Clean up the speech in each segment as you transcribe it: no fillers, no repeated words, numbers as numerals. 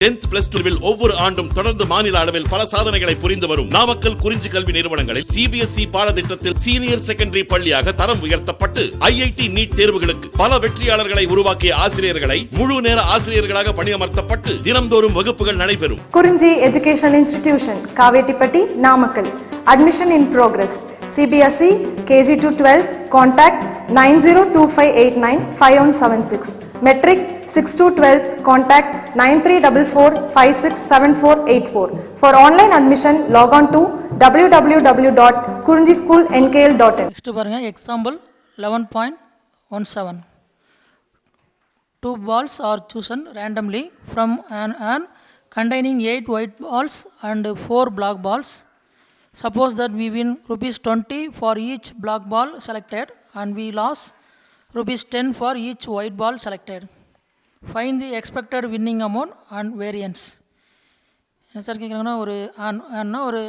10th plus 2 ஒவ்வொரு ஆண்டும் தொடர்ந்து மாநில அளவில் பல சாதனைகளை புரிந்து வரும் நாமக்கல் குறிஞ்சி கல்வி நிறுவனங்களில் CBSE பாடத்திட்டத்தில் சீனியர் செகண்டரி பள்ளியாக தரம் உயர்த்தப்பட்டு IIT நீட் தேர்வுகளுக்கு பல வெற்றியாளர்களை உருவாக்கிய ஆசிரியர்களை முழு நேர ஆசிரியர்களாக பணியமர்த்தப்பட்டு தினம்தோறும் வகுப்புகள் நடைபெறும். குறிஞ்சி educational institution, Kavettipatti, Namakkal. Admission in progress. CBSE KG to 12. Contact 9025895176. Metric 6 to 12. Contact 9344567484. For online admission, log on to www.kurinjischoolnkl.in. Next பாருங்க example 11.17. Two balls are chosen randomly from an containing 8 white balls and 4 black balls. Suppose that we win ₹20 for each black ball selected and we lost ₹10 for each white ball selected. Find the expected winning amount and variance. என்ன sir கேட்குறாங்கன்னா, ஒரு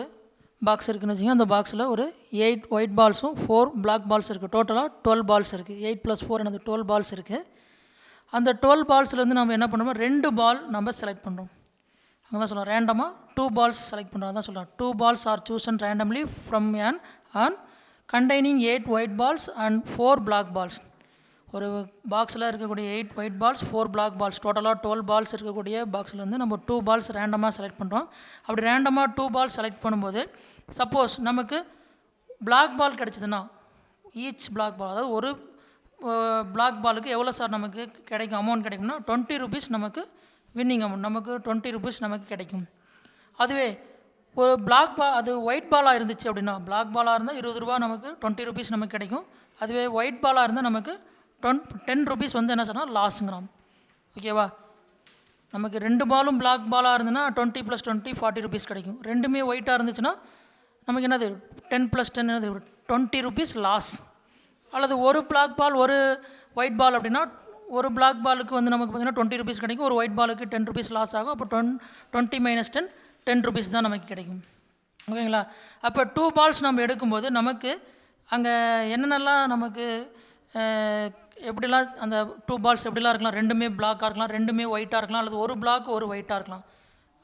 box இருக்குன்னு வச்சுங்க. அந்த பாக்ஸில் ஒரு 8 white பால்ஸும் 4 black balls இருக்குது. டோட்டலாக 12 பால்ஸ் இருக்குது. 8 + 4 என்னது 12 பால்ஸ் இருக்குது. அந்த 12 பால்ஸ்லேருந்து நம்ம என்ன பண்ணுறோம், 2 பால் நம்ம செலக்ட் பண்ணுறோம். அங்கே தான் சொல்கிறோம், ரேண்டமாக 2 பால்ஸ் செலக்ட் பண்ணுறோம். அதான் சொல்கிறோம், 2 balls are chosen randomly from an containing 8 white balls and 4 black balls. ஒரு பாக்ஸில் இருக்கக்கூடிய 8 ஒயிட் பால்ஸ் 4 பிளாக் பால்ஸ், டோட்டலாக 12 பால்ஸ் இருக்கக்கூடிய பாக்ஸில் வந்து நம்ம 2 பால்ஸ் ரேண்டமாக செலக்ட் பண்ணுறோம். அப்படி ரேண்டமாக 2 பால்ஸ் செலக்ட் பண்ணும்போது சப்போஸ் நமக்கு பிளாக் பால் கிடச்சிதுன்னா, ஈச் பிளாக் பால், அதாவது ஒரு பிளாக் பாலுக்கு எவ்வளோ சார் நமக்கு கிடைக்கும், அமௌண்ட் கிடைக்கும்னா ₹20 நமக்கு வின்னிங் அமௌண்ட், நமக்கு ₹20 நமக்கு கிடைக்கும். அதுவே ஒரு பிளாக் பால், அது ஒயிட் பாலாக இருந்துச்சு அப்படின்னா, பிளாக் பாலாக இருந்தால் ₹20 நமக்கு ₹20 நமக்கு கிடைக்கும். அதுவே ஒயிட் பாலாக இருந்தால் நமக்கு ₹10 வந்து என்ன சொன்னால் லாஸுங்கிறான். ஓகேவா? நமக்கு 2 பாலும் பிளாக் பாலாக இருந்ததுன்னா 20 + 20 ₹40 கிடைக்கும். ரெண்டுமே ஒயிட்டாக இருந்துச்சுன்னா நமக்கு என்னது 10 + 10 என்னது ₹20 லாஸ். அல்லது ஒரு பிளாக் பால் ஒரு ஒயிட் பால் அப்படின்னா, ஒரு பிளாக் பாலுக்கு வந்து நமக்கு பார்த்திங்கன்னா ₹20 கிடைக்கும், ஒரு ஒயிட் பாலுக்கு ₹10 லாஸ் ஆகும். அப்போ 20 - 10 ₹10 தான் நமக்கு கிடைக்கும். ஓகேங்களா? அப்போ 2 பால்ஸ் நம்ம எடுக்கும்போது நமக்கு அங்கே என்னென்னலாம் நமக்கு எப்படிலாம் அந்த 2 பால்ஸ் எப்படிலாம் இருக்கலாம், ரெண்டுமே பிளாக்காக இருக்கலாம், ரெண்டுமே ஒயிட்டாக இருக்கலாம், அல்லது ஒரு பிளாக் ஒரு ஒயிட்டாக இருக்கலாம்.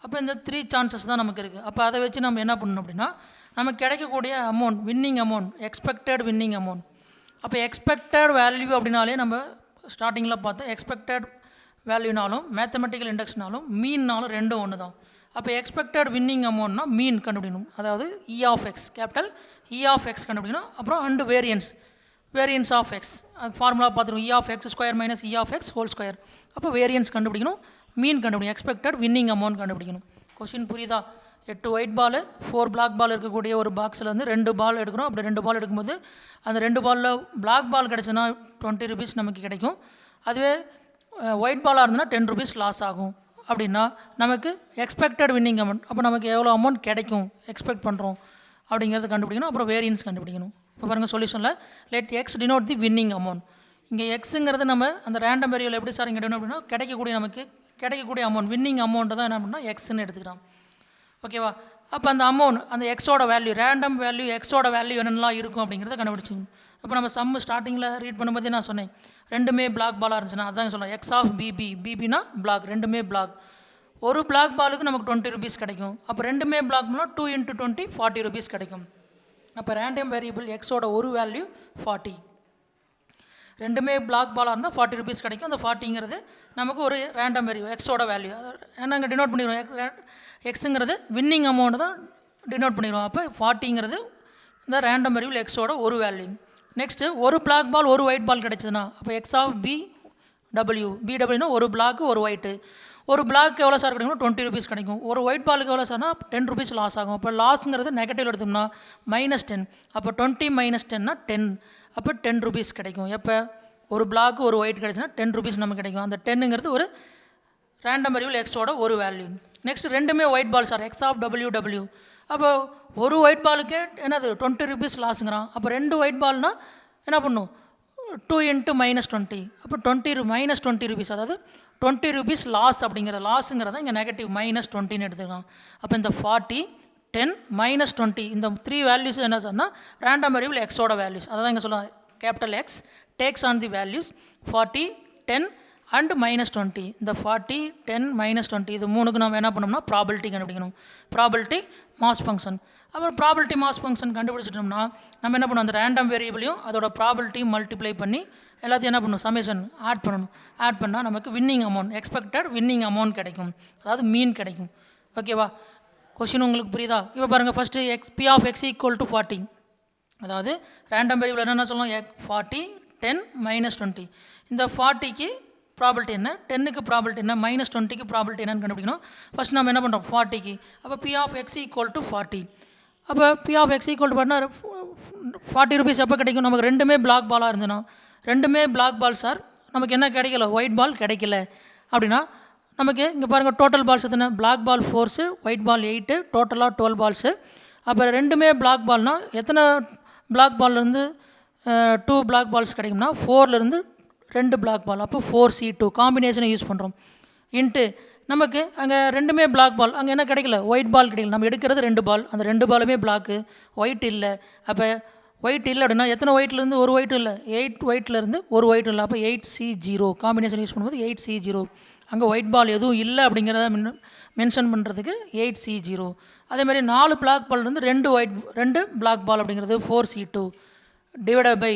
அப்போ இந்த 3 சான்சஸ் தான் நமக்கு இருக்குது. அப்போ அதை வச்சு நம்ம என்ன பண்ணணும் அப்படின்னா, நமக்கு கிடைக்கக்கூடிய amount, winning amount, expected winning amount. அப்போ எக்ஸ்பெக்டட் வேல்யூ அப்படின்னாலே நம்ம ஸ்டார்டிங்கில் பார்த்தோம், எக்ஸ்பெக்டட் வேல்யூனாலும் மேத்தமெட்டிக்கல் இண்டெக்ஸ்னாலும் மீன்னாலும் ரெண்டும் ஒன்று தான். அப்போ எக்ஸ்பெக்டட் வின்னிங் அமௌண்ட்னா மீன் கண்டுபிடிக்கணும், அதாவது E(x), கேபிட்டல் E(x) கண்டுபிடிக்கணும். அப்புறம் அண்டு வேரியன்ஸ் ஆஃப் எக்ஸ், அது ஃபார்முலா பார்த்துருக்கோம், E(x² - E(x²). அப்போ வேரியன்ஸ் கண்டுபிடிக்கணும், மீன் கண்டுபிடிக்கணும், எக்ஸ்பெக்டட் வின்னிங் அமௌண்ட் கண்டுபிடிக்கணும். கொஸ்டின் புரியுதா? 8 ஒயிட் பால் 4 பிளாக் பால் இருக்கக்கூடிய ஒரு பாக்ஸில் வந்து 2 பால் எடுக்கிறோம். அப்படி 2 பால் எடுக்கும்போது அந்த 2 பாலில் பிளாக் பால் கிடச்சுன்னா ₹20 நமக்கு கிடைக்கும். அதுவே ஒயிட் பாலாக இருந்ததுன்னா ₹10 லாஸ் ஆகும். அப்படின்னா நமக்கு எக்ஸ்பெக்டட் வின்னிங் அமௌண்ட், அப்போ நமக்கு எவ்வளோ அமௌண்ட் கிடைக்கும் எக்ஸ்பெக்ட் பண்ணுறோம் அப்படிங்கிறது கண்டுபிடிக்கணும். அப்புறம் வேரியன்ஸ் கண்டுபிடிக்கணும். இப்போ பாருங்கள் சொல்யூஷனில், let X denote the winning amount. இங்கே எக்ஸுங்கிறது நம்ம அந்த ரேண்டம் வேரியபிள் எப்படி சார் இங்கே டினோட் அப்படின்னா, நமக்கு கிடைக்கக்கூடிய அமௌண்ட், வின்னிங் அமௌண்ட்டு தான் என்ன பண்ணால் எக்ஸ்ன்னு எடுத்துக்கலாம். ஓகேவா? அப்போ அந்த அமௌண்ட், அந்த எக்ஸோட வேல்யூ, ரேண்டம் வேல்யூ, எக்ஸோட வேல்யூ என்னென்னலாம் இருக்கும் அப்படிங்கிறத கண்டுபிடிச்சிங்க. அப்போ நம்ம சம்மு ஸ்டார்டிங்கில் ரீட் பண்ணும்போதே நான் சொன்னேன், ரெண்டுமே பிளாக் பாலாக இருந்துச்சுன்னா அதான் சொல்லலாம், X(BB)னா பிளாக், ரெண்டுமே பிளாக். ஒரு பிளாக் பாலுக்கு நமக்கு ₹20 கிடைக்கும். அப்போ ரெண்டுமே பிளாக் பண்ணால் 2 × 20 ₹40 கிடைக்கும். அப்போ ரேண்டம் வேரியபிள் எக்ஸோட ஒரு வேல்யூ 40. ரெண்டுமே பிளாக் பாலாக இருந்தால் ₹40 கிடைக்கும். அந்த 40ங்கிறது நமக்கு ஒரு ரேண்டம் வேல்யூ, எக்ஸோட வேல்யூ. நாங்கள் டினோட் பண்ணிடுவோம், எக்ஸுங்கிறது வின்னிங் அமௌண்ட் தான் டினோட் பண்ணிடுவோம். அப்போ 40ங்கிறது இந்த ரேண்டம் வேரியபிள் எக்ஸோட ஒரு வேல்யூ. நெக்ஸ்ட்டு ஒரு பிளாக் பால் ஒரு ஒயிட் பால் கிடைச்சதுன்னா, அப்போ X(BW)னா ஒரு பிளாக்கு ஒரு ஒயிட்டு. ஒரு பிளாக் எவ்வளோ சார் கிடைக்கும், ₹20 கிடைக்கும். ஒரு ஒயிட் பாலுக்கு எவ்வளோ சார்னா ₹10 லாஸ் ஆகும். அப்போ லாஸுங்கிறது நெகட்டிவ் எடுத்தோம்னா -10. அப்போ 20 - 10னா 10. அப்போ ₹10 கிடைக்கும். எப்போ ஒரு பிளாக்கு ஒரு ஒயிட் கிடைச்சுன்னா ₹10 நமக்கு கிடைக்கும். அந்த 10ங்கிறது ஒரு ரேண்டம் வேரியபிள் எக்ஸோட ஒரு வேல்யூ. நெக்ஸ்ட் ரெண்டுமே ஒயிட் பால் சார், X(WW). அப்போ ஒரு ஒயிட் பாலுக்கே என்னது ₹20 லாஸுங்கிறான். அப்போ 2 ஒயிட் பால்னால் என்ன பண்ணும், 2 × -20. அப்போ 20 - ₹20, அதாவது ₹20 லாஸ். அப்படிங்கிற லாஸுங்கிறத இங்கே நெகட்டிவ் -20ன்னு எடுத்துக்கலாம். அப்போ இந்த 40, 10, -20 இந்த 3 வேல்யூஸ் என்ன சொன்னால் ரேண்டம் வேரியபிள் எக்ஸோட வேல்யூஸ். அதான் இங்கே சொல்லலாம், capital X takes on the values 40, 10 and -20. இந்த 40, 10, -20 இது மூணுக்கு நம்ம என்ன பண்ணோம்னா ப்ராபபிலிட்டி கண்டுபிடிக்கணும். Probability mass function. அப்புறம் ப்ராபபிலிட்டி மாஸ் ஃபங்க்ஷன் கண்டுபிடிச்சிட்டோம்னா நம்ம என்ன பண்ணணும், அந்த ரேண்டம் வேரியபிளையும் அதோட ப்ராபபிலிட்டி மல்டிப்ளை பண்ணி எல்லாத்தையும் என்ன பண்ணணும், சமேஷன் ஆட் பண்ணணும். ஆட் பண்ணால் நமக்கு winning amount, expected winning amount கிடைக்கும், அதாவது மீன் கிடைக்கும். ஓகேவா? கொஷின் உங்களுக்கு புரியுதா? இப்போ பாருங்கள், ஃபஸ்ட்டு P of x = 40. அதாவது ரேண்டம் வேரியபிள் என்னென்ன சொல்லணும், 40, 10, -20. இந்த 40க்கு ப்ராபபிலிட்டி என்ன, 10க்கு ப்ராபபிலிட்டி என்ன, -20க்கு ப்ராபபிலிட்டி என்னன்னு கண்டுபிடிக்கணும். ஃபஸ்ட் நம்ம என்ன பண்ணுறோம், 40க்கு. அப்போ P of x = 40. அப்போ P of x = 40 rupees எப்போ கிடைக்கும், நமக்கு ரெண்டுமே பிளாக் பாலாக இருந்துன்னா, ரெண்டுமே பிளாக் பால் சார், நமக்கு என்ன கிடைக்கல, ஒயிட் பால் கிடைக்கல அப்படின்னா நமக்கு இங்கே பாருங்கள் டோட்டல் பால்ஸ் எத்தனை, பிளாக் பால் 4, ஒயிட் பால் 8, டோட்டலாக 12 பால்ஸு. அப்போ ரெண்டுமே பிளாக் பால்னால் எத்தனை பிளாக் பால்லேருந்து 2 பிளாக் பால்ஸ் கிடைக்கும்னா 4லேருந்து 2 பிளாக் பால், அப்போ 4C2 காம்பினேஷனை யூஸ் பண்ணுறோம். இன்ட்டு நமக்கு அங்கே ரெண்டுமே பிளாக் பால், அங்கே என்ன கிடைக்கல, ஒயிட் பால் கிடைக்கல. நம்ம எடுக்கிறது 2 பால், அந்த 2 பாலுமே பிளாக்கு, ஒயிட் இல்லை. அப்போ ஒயிட் இல்லை அப்படின்னா எத்தனை ஒயிட்லேருந்து ஒரு ஒயிட்டும் இல்லை, 8 ஒயிட்லேருந்து ஒரு ஒயிட்டும் இல்லை. அப்போ 8C0 காம்பினேஷன் யூஸ் பண்ணும்போது 8C0. அங்கே ஒயிட் பால் எதுவும் இல்லை அப்படிங்கிறத மென்ஷன் பண்ணுறதுக்கு 8C0. அதேமாதிரி 4 பிளாக் பால்லேருந்து 2 பிளாக் பால் அப்படிங்கிறது 4C2 divided by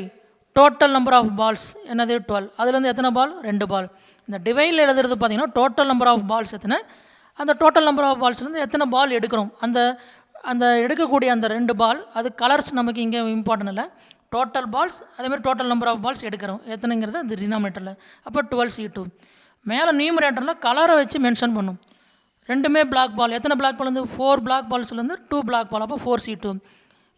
total number of balls என்னது 12. அதுலேருந்து எத்தனை பால், 2 பால். இந்த டிவைடில் எழுதுறது பார்த்தீங்கன்னா டோட்டல் நம்பர் ஆஃப் பால்ஸ் எத்தனை, அந்த டோட்டல் நம்பர் ஆஃப் பால்ஸ்லேருந்து எத்தனை பால் எடுக்கிறோம், அந்த எடுக்கக்கூடிய அந்த 2 பால், அது கலர்ஸ் நமக்கு இங்கே இம்பார்ட்டன் இல்லை. டோட்டல் பால்ஸ் அதேமாதிரி டோட்டல் நம்பர் ஆஃப் பால்ஸ் எடுக்கிறோம் எத்தனைங்கிறது அந்த டினாமினேட்டரில். அப்போ 12C2. மேலே நியூமரேட்டரில் கலரை வச்சு மென்ஷன் பண்ணும். ரெண்டுமே பிளாக் பால், எத்தனை பிளாக் பால் வந்து 4 பிளாக் பால்ஸ்லேருந்து 2 பிளாக் பால், அப்போ 4C2.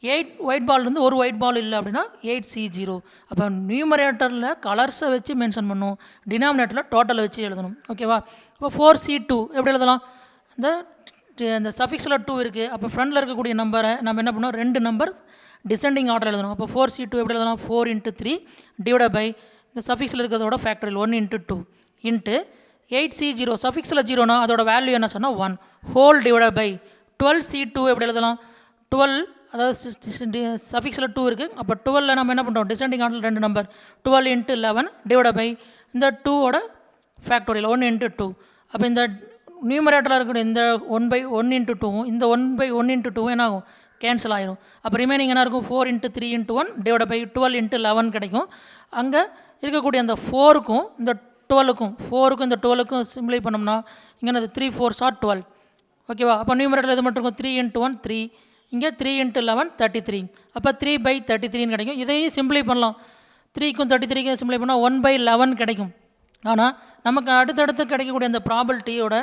8 ஒயிட் பால்லேருந்து ஒரு ஒயிட் பால் இல்லை அப்படின்னா 8C0. அப்போ நியூமரேட்டரில் கலர்ஸை வச்சு மென்ஷன் பண்ணும், டினாமினேட்டரில் டோட்டலை வச்சு எழுதணும். ஓகேவா? அப்போ 4C2 எப்படி எழுதலாம், இந்த சஃபிக்ஸில் 2 இருக்குது. அப்போ ஃப்ரண்டில் இருக்கக்கூடிய நம்பரை நம்ம என்ன பண்ணோம், 2 நம்பர் டிசெண்டிங் ஆர்டர் எழுதணும். அப்போ 4C2 எப்படி எழுதலாம், 4 × 3 டிவைட் பை இந்த சஃபிக்ஸில் இருக்கிறதோட ஃபேக்டரியல் 1 × 2 இன்ட்டு 8C0 சஃபிக்ஸில் 0னா அதோட வேல்யூ என்ன சொன்னால் 1 ஹோல் டிவைட் பை 12C2 எப்படி எழுதலாம், 12 அதாவது சஃபிக்ஸில் 2 இருக்குது. அப்போ 12ல் நம்ம என்ன பண்ணுறோம், descending order 2 number 12 × 11 divide by இந்த 2ஓட ஃபேக்டரியல் 1 × 2. அப்போ இந்த நியூமரேட்டரில் இருக்கக்கூடிய இந்த 1/1 × 2 இந்த 1/1 × 2 என்ன ஆகும், கேன்சல் ஆயிரும். அப்போ ரிமைனிங் என்ன இருக்கும், 4 × 3 × 1 டிவைட் பை 12 × 11 கிடைக்கும். அங்கே இருக்கக்கூடிய அந்த 4க்கும் இந்த 12க்கும் 4க்கும் இந்த 12க்கும் சிம்ப்ளை பண்ணோம்னா இங்கே என்னது 3 4s are 12. ஓகேவா? அப்போ நியூமரேட்டரில் இது மட்டும் இருக்கும், 3 × 1 3, இங்கே 3 × 11 33. அப்போ 3/33 கிடைக்கும். இதையும் சிம்ப்ளை பண்ணலாம், 3க்கும் 33க்கும் சிம்ப்ளை பண்ணால் 1/11 கிடைக்கும். ஆனால் நமக்கு அடுத்தடுத்து கிடைக்கக்கூடிய அந்த ப்ராபபிலிட்டியோட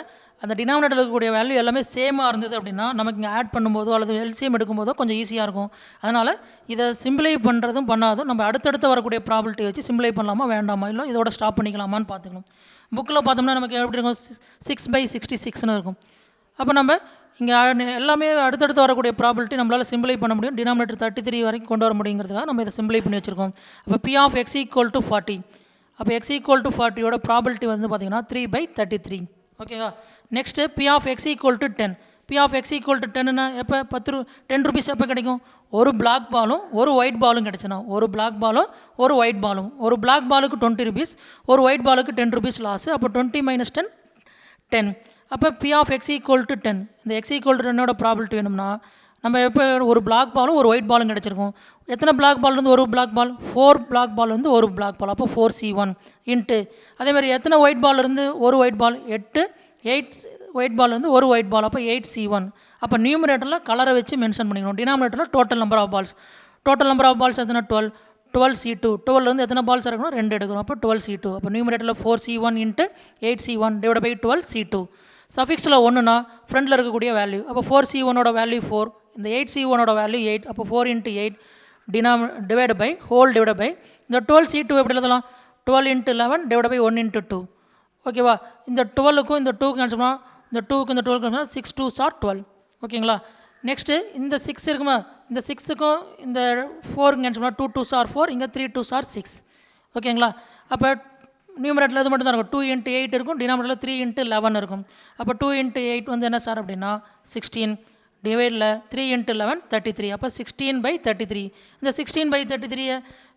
அந்த டினாமினேட்டரில் இருக்கக்கூடிய வேல்யூ எல்லாமே சேமாக இருந்தது அப்படின்னா நமக்கு இங்கே ஆட் பண்ணும்போதோ அல்லது எல்சிஎம் எடுக்கும்போதோ கொஞ்சம் ஈஸியாக இருக்கும். அதனால் இதை சிம்பிளை பண்ணுறதும் பண்ணாதும் நம்ம அடுத்தடுத்து வரக்கூடிய ப்ராபபிலிட்டி வச்சு சிம்பிளை பண்ணலாமா வேண்டாமா, இல்லை இதோட ஸ்டாப் பண்ணிக்கலாமான்னு பார்த்துக்கணும். புக்கில் பார்த்தோம்னா நமக்கு எப்படி இருக்கும், 6/66ன்னு இருக்கும். அப்போ நம்ம இங்கே எல்லாமே அடுத்தடுத்து வரக்கூடிய ப்ராபபிலிட்டி நம்மளால் சிம்பிளை பண்ண முடியும், டினாமினேட்டர் 33 வரைக்கும் கொண்டு வர முடியுங்கிறதுக்காக நம்ம இதை சிம்பிளை பண்ணி வச்சுருக்கோம். அப்போ P of x = 40. அப்போ x = 40யோட ப்ராபபிலிட்டி வந்து பார்த்திங்கன்னா 3/33. ஓகேவா? Next P of x = 10. P of x = 10ன்னா எப்போ 10 rupees எப்போ கிடைக்கும், ஒரு பிளாக் பாலும் ஒரு ஒயிட் பாலும் கிடச்சுன்னா, ஒரு பிளாக் பாலும் ஒரு ஒயிட் பாலும், ஒரு பிளாக் பாலுக்கு 20 rupees, ஒரு ஒயிட் பாலுக்கு 10 rupees லாஸு. அப்போ 20 - 10 10. அப்போ P of x = 10. இந்த x = 10ஓட ப்ராபபிலிட்டி வேணும்னா நம்ம எப்போ ஒரு பிளாக் பாலும் ஒரு ஒயிட் பாலும் கிடச்சிருக்கும். எத்தனை பிளாக் பால்லேருந்து ஒரு பிளாக் பால், 4 பிளாக் பால் வந்து ஒரு பிளாக் பால், அப்போ 4C1 இன்ட்டு அதேமாதிரி எத்தனை ஒயிட் பால்லேருந்து ஒரு ஒயிட் பால், 8 ஒயிட் பால் வந்து ஒரு ஒயிட் பால், அப்போ 8C1. அப்போ நியூமரேட்டரில் கலரை வச்சு மென்ஷன் பண்ணிக்கணும், டினாமினேட்டரில் total number of balls. Total number of balls எத்தனை 12C2. 12லேருந்து எத்தனை பால்ஸ் இருக்கணும், 2 எடுக்கணும், அப்போ 12C2. அப்போ நியூமரேட்டரில் 4C1 into 8C1 divide by 12C2. சஃபிக்ஸில் 1னா ஃப்ரண்டில் இருக்கக்கூடிய வேல்யூ, அப்போ 4C1ஓட வேல்யூ 4, இந்த 8C1ஓட வேல்யூ 8, அப்போ 4 × 8 divide by whole divide by இந்த 12C2 எப்படி எழுதலாம், 12 × 11 டிவைட் பை 1 × 2. ஓகேவா? இந்த 12க்கும் இந்த 2க்கு கேன்சல் இந்த 2க்கு இந்த 12க்கு கேன்சல் 6 2s are 12. ஓகேங்களா? நெக்ஸ்ட்டு இந்த 6 இருக்குமா, இந்த 6க்கும் இந்த 4க்கு கேன்சல் பண்ணால் 2 2s are 4, இங்கே 3 2s are 6. ஓகேங்களா? அப்போ நியூமரேட்டரில் இது மட்டும் தான் இருக்கும், 2 × 8 இருக்கும், டினாமினேட்டரில் 3 × 11 இருக்கும். அப்போ 2 × 8 வந்து என்ன சார் அப்படின்னா 16 டிவைடில் 3 × 11 33. அப்போ 16/33. இந்த 16/33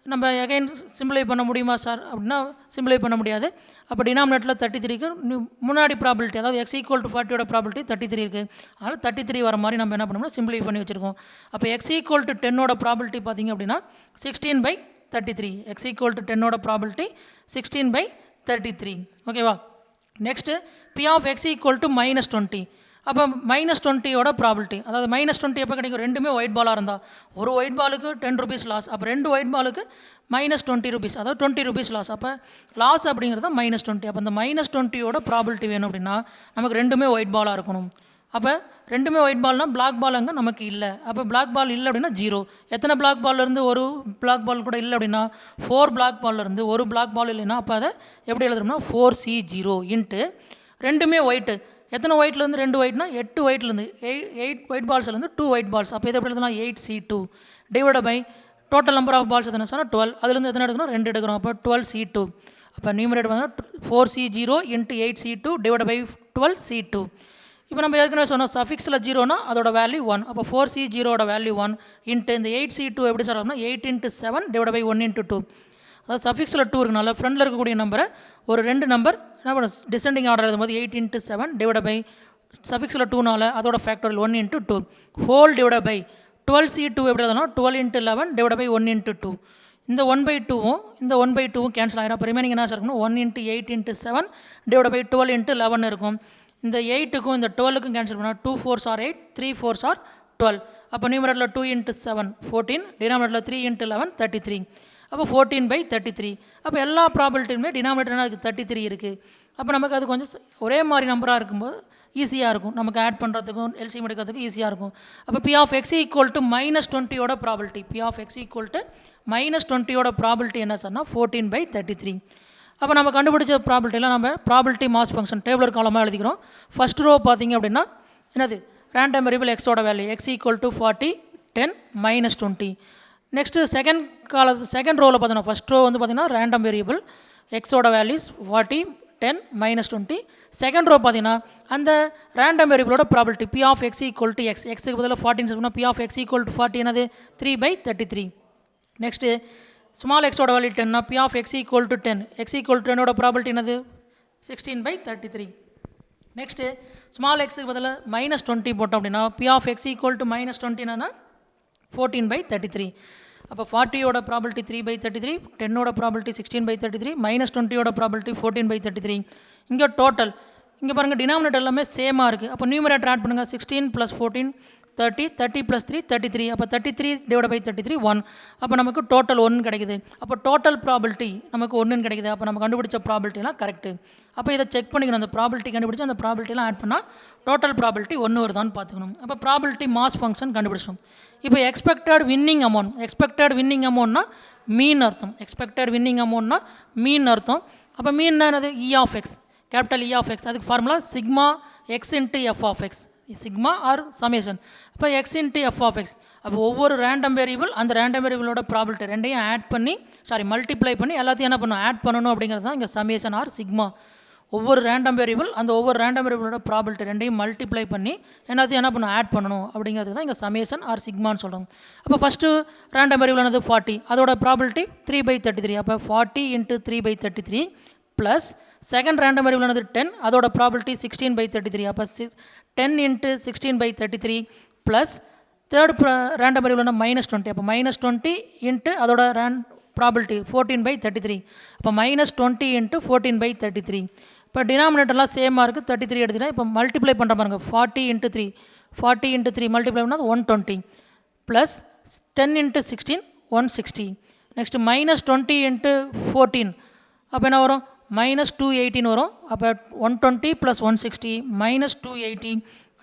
நம்ம எகைன் சிம்பிளை பண்ண முடியுமா சார் அப்படின்னா சிம்பிளை பண்ண முடியாது. அப்போ டினாமினேட்டரில் 33க்கு முன்னாடி ப்ராபிலிட்டி, அதாவது x ஈக்குவல் டு 40யோட ப்ராபிலிட்டி 33 இருக்குது. அதனால் 33 வர மாதிரி நம்ம என்ன பண்ணோம்னா சிம்பிளை பண்ணி வச்சுருக்கோம். அப்போ x ஈக்குவல் டு 10ஓட ப்ராபிலிட்டி பார்த்திங்க அப்படின்னா 16/33. x ஈக்குவல் டு 10ஓட ப்ராபிலிட்டி 16/33. ஓகேவா? Next p of x equal to -20. அப்போ -20யோட ப்ராபிலிட்டி, அதாவது -20 எப்போ கிடைக்கும்? ரெண்டுமே ஒயிட் பாலாக இருந்தால். ஒரு ஒயிட் பாலுக்கு 10 rupees லாஸ். அப்போ 2 ஒயிட் பாலுக்கு -20 rupees, அதாவது 20 rupees லாஸ். அப்போ லாஸ் அப்படிங்கிறது -20. அப்போ இந்த -20யோட ப்ராபிலிட்டி வேணும் அப்படின்னா நமக்கு ரெண்டுமே ஒயிட் பாலாக இருக்கணும். அப்போ ரெண்டுமே ஒயிட் பால்னால் பிளாக் பால் அங்கே நமக்கு இல்லை. அப்போ பிளாக் பால் இல்லை அப்படின்னா 0. எத்தனை பிளாக் பால்லேருந்து ஒரு பிளாக் பால் கூட இல்லை அப்படின்னா 4 பிளாக் பால்லேருந்து ஒரு பிளாக் பால் இல்லைன்னா அப்போ அதை எப்படி எழுதுறோம்னா 4C0 இன்ட்டு ரெண்டுமே ஒயிட்டு. எத்தனை ஒயிட்லேருந்து 2 ஒயிட்னா 8 ஒயிட்லேருந்து 8 ஒயிட் பால்ஸ்லேருந்து 2 ஒயிட் பால்ஸ். அப்போ இதை எப்படி எழுதுனா 8C2 divide by total number of balls எத்தனை சொன்னால் 12. அதுலேருந்து எத்தனை எடுக்கணும்? 2 எடுக்கிறோம். அப்போ 12C2. அப்போ நியூமரேட்டர் வந்து 4C0 into 8C2 divide by 12C2. இப்போ நம்ம ஏற்கனவே சொன்னோம் சஃபிக்ஸில் 0னா அதோட வேல்யூ 1. அப்போ 4C0ஓட வேல்யூ 1 இன்ட்டு இந்த 8C2 எப்படி சார் ஆகும்னா 8 × 7 டிவைட் பை 1 × 2. அதாவது சஃபிக்ஸில் 2 இருக்குனால ஃப்ரண்டில் இருக்கக்கூடிய நம்பரை ஒரு 2 நம்பர் என்ன பண்ண டிசெண்டிங் ஆர்டர் எழுதும்போது 8 × 7 டிவைட் பை சஃபிக்ஸில் 2னால அதோட factorial 1 × 2 whole divide by 12C2 எப்படி எழுதணும்? 12 × 11 டிவைட் பை 1 × 2. இந்த 1/2வும் இந்த 1/2வும் கேன்சல் ஆகிடும். அப்போ ரிமைனிங் என்ன சார் இருக்கணும்? 1 × 8 × 7 டிவைட் பை 12 × 11 இருக்கும். இந்த 8க்கும் இந்த 12க்கும் கேன்சல் பண்ணால் 2 4s are 8, 3 4s are 12. அப்போ நியூமரேட்டரில் 2 × 7 14, டினாமினேட்டரில் 3 × 11 33. அப்போ 14/33. அப்போ எல்லா ப்ராபிலிட்டியுமே டினாமினேட்டர்னா அதுக்கு 33 இருக்குது. அப்போ நமக்கு அது கொஞ்சம் ஒரே மாதிரி நம்பராக இருக்கும்போது ஈஸியாக இருக்கும், நமக்கு ஆட் பண்ணுறதுக்கும் எல்சிஎம் எடுக்கிறதுக்கும் ஈஸியாக இருக்கும். அப்போ p of x equal to -20யோட probability, p of x equal to -20யோட ப்ராபிலிட்டி என்ன சொன்னால் 14/33. அப்போ நம்ம கண்டுபிடிச்ச ப்ராபிலிட்டியில் நம்ம ப்ராபிலிட்டி மாஸ் ஃபங்க்ஷன் டேபிளர் காலமாக எழுதிக்கிறோம். ஃபஸ்ட் ரோ பார்த்திங்க அப்படின்னா என்னது? ரேண்டம் வேரியபிள் எக்ஸோட value x equal to 40 10 -20. Next second ரோவில் பார்த்தீங்கன்னா ஃபஸ்ட் ரோ வந்து பார்த்திங்கன்னா ரேண்டம் வேரியபிள் எக்ஸோட வேல்யூஸ் 40 10 -20. செகண்ட் ரோ பார்த்தீங்கன்னா அந்த ரேண்டம் வேரியபிளோட probability p of x equal to x, எக்ஸுக்கு பதிலாக 40 சொன்னால் p of x equal to 40 என்னது 3/33. நெக்ஸ்ட்டு ஸ்மால் எக்ஸோட வேல்யூ 10னா p of x equal to 10, x equal to 10ஓட ப்ராபிலிட்டி என்னது 16/33. நெக்ஸ்ட்டு ஸ்மால் எக்ஸுக்கு பதிலாக -20 போட்டோம் அப்படின்னா p of x equal to -20 என்னன்னா 14/33. அப்போ 40யோட ப்ராபிலிட்டி 3/33, 10ஓட ப்ராபிலிட்டி 16/33, -20யோட ப்ராபிலிட்டி 14/33. இங்கே டோட்டல் இங்கே பாருங்கள் டினாமினேட்டர் எல்லாமே சேமாக இருக்குது. அப்போ நியூமரேட்டர் ஆட் பண்ணுங்கள் 16 + 14 30, 30 + 3 33. அப்போ 33 டிவைட் பை 33 1. அப்போ நமக்கு டோட்டல் 1 கிடைக்குது. அப்போ டோட்டல் ப்ராபிலிட்டி நமக்கு 1 கிடைக்குது. அப்போ நம்ம கண்டுபிடிச்ச ப்ராபிலிட்டிலாம் கரெக்டு. அப்போ இதை செக் பண்ணிக்கணும், அந்த ப்ராபிலிட்டி கண்டுபிடிச்சி அந்த ப்ராபிலிட்டிலாம் ஆட் பண்ணால் டோட்டல் ப்ராபிலிட்டி 1 வருதான்னு பார்த்துக்கணும். அப்போ ப்ராபிலிட்டி மாஸ் ஃபங்க்ஷன் கண்டுபிடிச்சோம். இப்போ எக்ஸ்பெக்டட் வின்னிங் அமௌண்ட்னா மீன் அர்த்தம். எக்ஸ்பெக்டட் வின்னிங் அமௌண்ட்னா மீன் அர்த்தம். அப்போ மீன்னா என்னது? E of X, capital E of X. அதுக்கு formula sigma X into F of X, sigma or summation. அப்போ X into F of X. அப்போ ஒவ்வொரு ரேண்டம் வேரியபிள் அந்த ரேண்டம் வேரியபிளோட ப்ராபிலிட்டி ரெண்டையும் ஆட் பண்ணி மல்டிப்ளை பண்ணி எல்லாத்தையும் என்ன பண்ணணும்? ஆட் பண்ணணும். அப்படிங்கிறது தான் இங்கே சமேஷன் ஆர் சிக்மா. ஒவ்வொரு ரேண்டம் வேரியபிள் அந்த ஒவ்வொரு ரேண்டம் வேரியபிளோட ப்ராபிலிட்டி ரெண்டையும் மல்டிப்ளை பண்ணி எல்லாத்தையும் என்ன பண்ணணும்? ஆட் பண்ணணும். அப்படிங்கிறது தான் இங்கே சமேஷன் ஆர் சிக்மான்னு சொல்கிறோம். அப்போ ஃபஸ்ட்டு ரேண்டம் வேரியபிள் என்னது 40, அதோட ப்ராபிலிட்டி 3/33. அப்போ 40 × 3/33 ப்ளஸ் செகண்ட் ரேண்டம் வேரியபிள் என்னது 10, அதோட ப்ராபிலிட்டி 16/33. அப்போ 10 × 16/33 ப்ளஸ் தேர்ட் ரேண்டம் வேரியபிள் என்ன -20. அப்போ -20 இன்ட்டு அதோட ப்ராபிலிட்டி 14/33. அப்போ -20 × 14/33. இப்போ டினாமினேட்டர்லாம் சேமாக இருக்குது, 33 எடுத்துக்கிட்டேன். இப்போ மல்டிப்ளை பண்ணுற பாருங்க 40 × 3 மல்டிப்ளை பண்ணால் 120 ப்ளஸ் 10 × 16 160. நெக்ஸ்ட்டு -20 × 14 அப்போ என்ன வரும்? -218 வரும். அப்போ 120 + 160 -280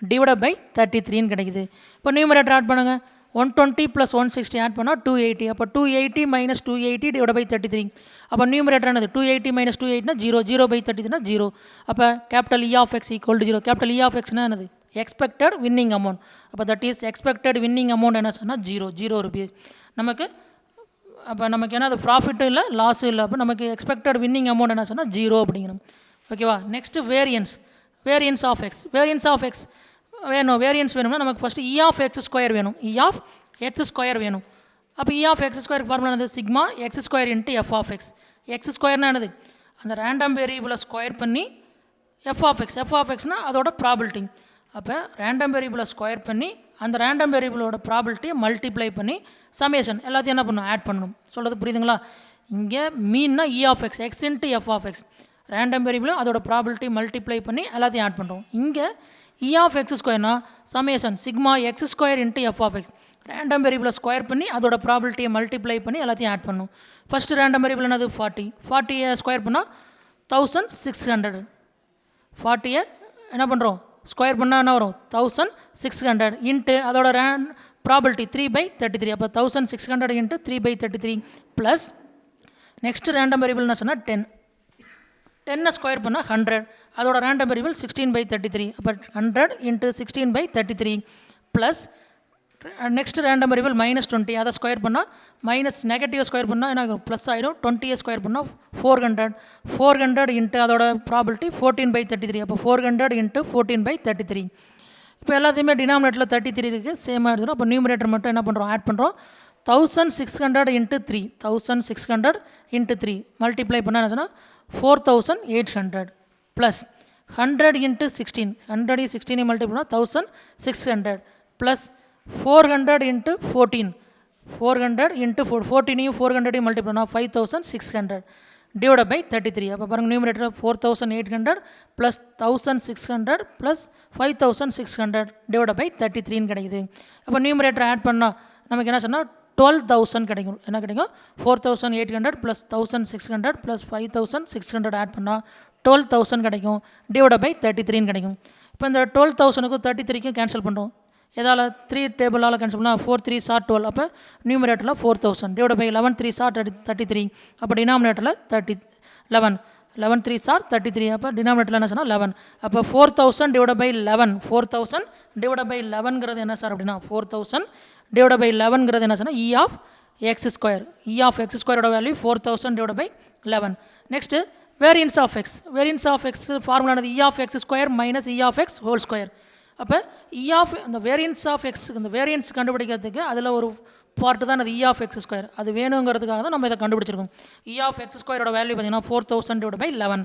டிவைட் பை 33 கிடைக்குது. இப்போ நியூமரேட்டர் ஆட் பண்ணுங்கள் 120 + 160 ஆட் பண்ணால் 280. அப்போ 280 - 280 டிவைட் பை 33. அப்போ நியூமரேட்டர் என்னது 280 - 280 0, 0/33 0. அப்போ capital E of X equal to 0. Capital E of எக்ஸ்னா என்னது? Expected winning amount. அப்போ that is expected winning amount என்ன சொன்னால் 0 rupees. நமக்கு அப்போ நமக்கு என்ன அது ப்ராஃபிட்டும் இல்லை லாஸும் இல்லை. அப்போ நமக்கு எக்ஸ்பெக்டட் வின்னிங் அமௌண்ட் என்ன சொன்னால் 0 அப்படிங்கிறோம். ஓகேவா? நெக்ஸ்ட்டு வேரியன்ஸ் ஆஃப் எக்ஸ் வேணும். வேரியன்ஸ் வேணும்னா நமக்கு first E of X square வேணும். இ ஆஃப் எக்ஸ் ஸ்கொயர் வேணும். அப்போ E of X square formula என்னது sigma X square into F of X. X ஸ்கொயர்னா என்னது அந்த ரேண்டம் வேரியபிளை ஸ்கொயர் பண்ணி எஃப் ஆஃப் எக்ஸ்னால் அதோட ப்ராபிலிட்டி. அப்போ ரேண்டம் வேரியபிளை ஸ்கொயர் பண்ணி அந்த ரேண்டம் வேரியபிளோட ப்ராபிலிட்டியை மல்டிப்ளை பண்ணி சமேஷன் எல்லாத்தையும் என்ன பண்ணணும் ஆட் பண்ணணும். சொல்கிறது புரியுதுங்களா? இங்கே மீன்னா E of X X into F of X random வேரியபிளும் அதோட ப்ராபிலிட்டி மல்டிப்ளை பண்ணி எல்லாத்தையும் ஆட் பண்ணுறோம். இங்கே இ ஆஃப் எக்ஸ் ஸ்கொயர்னா summation sigma X square into F of X random வேரியபிளை ஸ்கொயர் பண்ணி அதோட ப்ராபிலிட்டியை மல்டிப்ளை பண்ணி எல்லாத்தையும் ஆட் பண்ணணும். ஃபஸ்ட்டு ரேண்டம் வேரியபிள் என்னது 40 ஸ்கொயர் பண்ணால் 1600. 40 என்ன பண்ணுறோம் ஸ்கொயர் பண்ணால் என்ன வரும் 1600 இன்ட்டு அதோட ப்ராபிலிட்டி 3/33. அப்போ 1600 into 3/33 plus next random variable என்ன சொன்னால் 10 ஸ்கொயர் பண்ணால் 100 அதோட ரேண்டம் வேரியபிள் 16/33. அப்போ 100 into 16/33 plus next random variable -20 அதை ஸ்கொயர் பண்ணால் மைனஸ் நெகட்டிவ் ஸ்கொயர் பண்ணால் என்ன ஆகும் ப்ளஸ் ஆயிடும். 20 ஸ்கொயர் பண்ணால் 400 இன்ட்டு அதோட ப்ராபிலிட்டி 14/33. அப்போ 400 இன்ட்டு 14/33. இப்போ எல்லாத்தையுமே டினாமினேட்டரில் 33 இருக்குது சேமாக எடுத்துகிறோம். அப்போ நியூமரேட்டர் மட்டும் என்ன பண்ணுறோம் ஆட் பண்ணுறோம். 1600 இன்ட்டு 3 1600 இன்ட்டு 3 மல்டிப்ளை பண்ணால் என்ன சொன்னால் 4800 ப்ளஸ் 100 இன்ட்டு 16 100 16 மல்டிப்ளை பண்ணால் 1600 ப்ளஸ் 400 இன்ட்டு 14 400 இன்ட்டு 14 400 மல்டிப்ளை பண்ணால் 5600 டிவைட் பை 33. அப்போ பாருங்கள் numerator 4800 plus 1600 plus 5600 divide by 33 கிடைக்குது. அப்போ நியூமரேட்டர் ஆட் பண்ணால் நமக்கு என்ன சொன்னால் 12,000 கிடைக்கும். என்ன கிடைக்கும் 4800 ப்ளஸ் 1600 ப்ளஸ் 5600 ஆட் பண்ணால் 12,000 கிடைக்கும் டிவைட் பை 33 கிடைக்கும். இப்போ இந்த 12,000க்கும் 33க்கும் கேன்சல் பண்ணுறோம். எதால் 3 டேபிளால் கேன்சல் பண்ணால் 4 3 சார் 12. அப்போ நியூமரேட்டரில் 4000 டிவைட் பை 11 3 சார் 33. அப்போ டினாமினேட்டரில் 11 3 சார் 33. அப்போ டினாமினேட்டரில் என்ன சொன்னால் 11. அப்போ 4000 டிவைட் பை 11 4000 டிவைட் பை 11ங்கிறது என்ன சார் அப்படின்னா 4000 டிவைட் பை 11ங்கிறது என்ன சொன்னால் E of X square. E of X ஸ்கொயரோட value 4000 divide by 11. Next variance of X ஃபார்முலானது E of X square minus E of X whole square. அப்போ E of இந்த வேரியன்ஸ் ஆஃப் எக்ஸ் இந்த variance கண்டுபிடிக்கிறதுக்கு அதில் ஒரு பார்ட்டு தான் அது இ ஆஃப் எக்ஸ் ஸ்கொயர். அது வேணுங்கிறதுக்காக தான் நம்ம இதை கண்டுபிடிச்சிருக்கோம். இ ஆஃப் எக்ஸ் ஸ்கொயரோட வேல்யூ பார்த்தீங்கன்னா 4000 டிவைட் பை 11.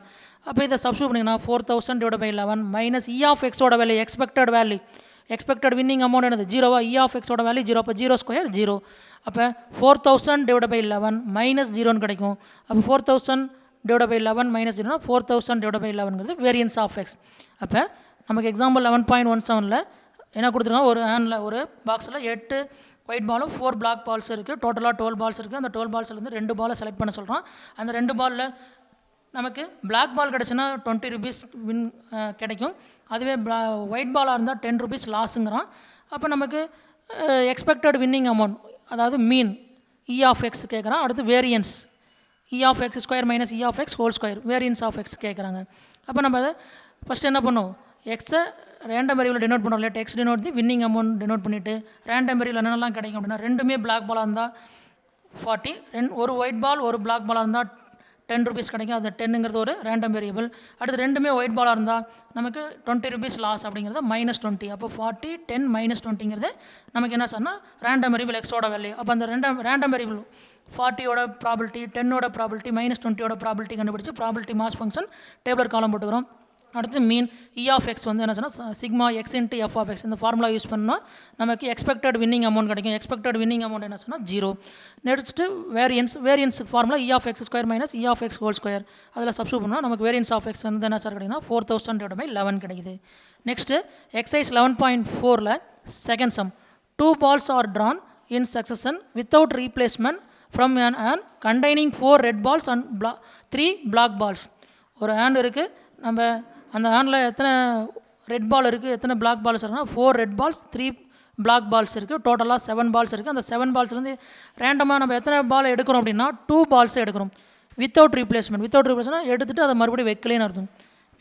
அப்போ இதை சப்ஸ்டியூட் பண்ணிங்கன்னா 4000 divide by 11 minus E of எக்ஸோட வேல்யூ எக்ஸ்பெக்டட் வின்னிங் அமௌண்ட் என்னது 0வா இ ஆஃப் எக்ஸோட வேல்யூ 0. அப்போ 0 ஸ்கொயர் 0. அப்போ 4000 டிவைட் பை 11 மைனஸ் 0ன்னு கிடைக்கும். அப்போ 4000 டிவைட் பை 11 மைனஸ் 0னா 4000 டிவைட் பை 11ங்கிறது வேரியன்ஸ் ஆஃப் எக்ஸ். அப்போ நமக்கு எக்ஸாம்பிள் 11.17ல் என்ன கொடுத்துருக்காங்க ஒரு ஹேண்டில் ஒரு பாக்ஸில் 8 ஒயிட் பாலும் 4 பிளாக் பால்ஸ் இருக்குது. டோட்டலாக 12 பால்ஸ் இருக்குது. அந்த 12 பால்ஸ்லேருந்து 2 பாலை செலக்ட் பண்ண சொல்கிறோம். அந்த 2 பாலில் நமக்கு பிளாக் பால் கிடச்சுன்னா 20 rupees வின் கிடைக்கும். அதுவே ஒயிட் பாலாக இருந்தால் 10 rupees லாஸுங்கிறான். அப்போ நமக்கு எக்ஸ்பெக்டட் வின்னிங் அமௌண்ட் அதாவது மீன் இ ஆஃப் எக்ஸ் கேட்குறான். அடுத்து variance E of X square minus E of X whole square variance of X கேட்குறாங்க. அப்போ நம்ம அதை ஃபஸ்ட்டு என்ன பண்ணுவோம் எக்ஸை ரேண்டம் வேரியபிள் டினோட் பண்ணுறோம். Let X denote the winning amount denote பண்ணிவிட்டு ரேண்டம் வேரியபிள் என்னென்னலாம் கிடைக்கும் அப்படின்னா ரெண்டுமே பிளாக் பாலாக இருந்தால் 40 ஒரு ஒயிட் பால் ஒரு பிளாக் பாலாக இருந்தால் 10 rupees கிடைக்கும். அது 10ங்கிறது ஒரு ரேண்டம் வேரியபிள். அடுத்து ரெண்டுமே ஒயிட் பாலாக இருந்தால் நமக்கு 20 rupees லாஸ் அப்படிங்கிறது -20. அப்போ 40 10 -20ங்கிறது நமக்கு என்ன சொன்னால் ரேண்டம் வேரியபிள் எக்ஸோட வேல்யூ. அப்போ அந்த ரேண்டம் வேரியபிள் 40யோட ப்ராபிலிட்டி 10ஓட ப்ராபிலிட்டி -20யோட ப்ராபிலிட்டி கண்டுபிடிச்சி probability mass function tabular column போட்டுக்கிறோம். அடுத்து மீன் இ ஆஃப் எக்ஸ் வந்து என்ன சொன்னால் sigma X into F of X இந்த ஃபார்முலா யூஸ் பண்ணால் நமக்கு எக்ஸ்பெக்டட் வின்னிங் அமௌண்ட் கிடைக்கும். எக்ஸ்பெக்டட் வின்னிங் அமௌண்ட் என்ன சொன்னால் 0. Next variance formula E of X square minus E of X whole square அதில் சப்ஸ்டியூட் பண்ணால் நமக்கு வேரியன்ஸ் ஆஃப் எக்ஸ் வந்து என்ன சார் கிடைக்குன்னா 4000 டிவைட் பை 11 கிடைக்குது. நெக்ஸ்ட்டு எக்ஸைஸ் 11.4ல் second sum 2 balls are drawn in succession without replacement from an hand containing 4 red balls and 3 black balls. ஒரு hand இருக்குது. நம்ம அந்த ஹேண்டில் எத்தனை ரெட் பால் இருக்குது எத்தனை பிளாக் பால்ஸ் இருக்குன்னா 4 red balls 3 black balls இருக்குது. டோட்டலாக 7 balls இருக்குது. அந்த 7 ballsலேருந்து ரேண்டமாக நம்ம எத்தனை பால் எடுக்கிறோம் அப்படின்னா 2 balls எடுக்கிறோம். வித்தவுட் ரீப்ளேஸ்மெண்ட் எடுத்துகிட்டு அதை மறுபடியும் வைக்கலேன்னு அர்த்தம்.